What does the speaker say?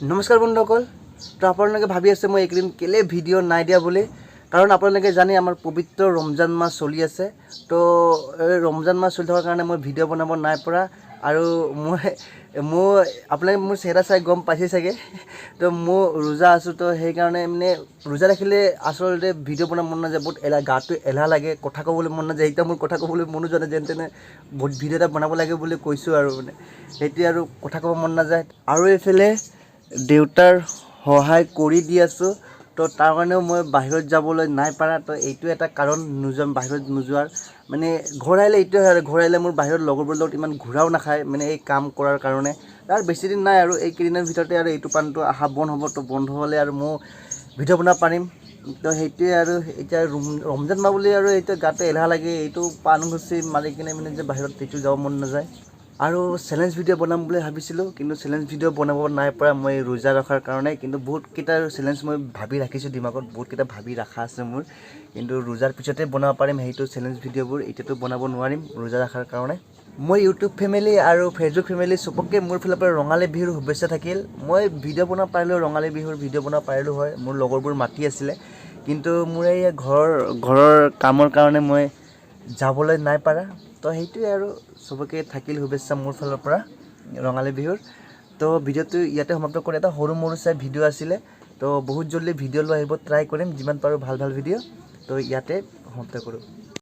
নমস্কাৰ বন্ধুসকল। তো আপোনালোকে ভাবি আছে মই এইকেইদিন কেলে ভিডিঅ' নাই দিয়া বুলি। কাৰণ আপোনালোকে জানে আমাৰ পবিত্ৰ ৰমজান মাহ চলি আছে। তো ৰমজান মাহ চলি থকাৰ কাৰণে মই ভিডিঅ' বনাব নাই পৰা। আৰু মই আপোনালোকে মোৰ চেহেৰা চাই গম পাইছে চাগে। তো মই ৰোজা আছোঁ, তো সেইকাৰণে মানে ৰোজা ৰাখিলে আচলতে ভিডিঅ' বনাব মন নাযায়, বহুত গাটো এলাহ লাগে, কথা ক'বলৈ মন নাযায়। এতিয়া মোৰ কথা ক'বলৈ মনো যোৱা নাই, যেন তেনে বহুত ভিডিঅ' এটা বনাব লাগে বুলি কৈছোঁ আৰু মানে সেইটোৱে, আৰু কথা ক'ব মন নাযায়। আৰু এইফালে দেউতাৰ সহায় কৰি দি আছোঁ, তো তাৰ কাৰণেও মই বাহিৰত যাবলৈ নাই পাৰা। তো এইটো এটা কাৰণ বাহিৰত নোযোৱাৰ, মানে ঘৰ আহিলে এইটোৱে হয় আৰু ঘৰ আহিলে মোৰ বাহিৰত লগৰবোৰৰ লগত ইমান ঘূৰাও নাখায়, মানে এই কাম কৰাৰ কাৰণে। তাৰ বেছিদিন নাই আৰু এইকেইদিনৰ ভিতৰতে আৰু এইটো পানটো অহা বন্ধ হ'ব। তো বন্ধ হ'লে আৰু মই ভিডিঅ' বনাব পাৰিম। তো সেইটোৱে আৰু এতিয়া ৰমজান মাহ বুলি আৰু এইটো গাটো এলাহ লাগে, এইটো পান গুচি মাৰি কিনে মানে যে বাহিৰত এইটো যাব মন নাযায়। আৰু চেলেঞ্জ ভিডিঅ' বনাম বুলি ভাবিছিলোঁ, কিন্তু চেলেঞ্জ ভিডিঅ' বনাব নাই পৰা মই ৰোজা ৰখাৰ কাৰণে। কিন্তু বহুতকেইটা চেলেঞ্জ মই ভাবি ৰাখিছোঁ দিমাগত, বহুতকেইটা ভাবি ৰখা আছে মোৰ, কিন্তু ৰোজাৰ পিছতে বনাব পাৰিম সেইটো চেলেঞ্জ ভিডিঅ'বোৰ। এতিয়াতো বনাব নোৱাৰিম ৰোজা ৰখাৰ কাৰণে। মই ইউটিউব ফেমিলি আৰু ফেচবুক ফেমিলি চবকে মোৰ ফালৰ পৰা ৰঙালী বিহুৰ শুভেচ্ছা থাকিল। মই ভিডিঅ' বনাব পাৰিলোঁ, ৰঙালী বিহুৰ ভিডিঅ' বনাব পাৰিলোঁ হয়, মোৰ লগৰবোৰ মাতি আছিলে, কিন্তু মোৰ এই ঘৰৰ কামৰ কাৰণে মই যাবলৈ নাই পাৰা। তো সেইটোৱে আৰু চবকে থাকিল শুভেচ্ছা মোৰ ফালৰ পৰা ৰঙালী বিহুৰ। তো ভিডিঅ'টো ইয়াতে সমাপ্ত কৰি, এটা সৰু মৰু চাই ভিডিঅ' আছিলে। তো বহুত জলদি ভিডিঅ' লৈ আহিব ট্ৰাই কৰিম, যিমান পাৰোঁ ভাল ভাল ভিডিঅ'। তো ইয়াতে সমাপ্ত কৰোঁ।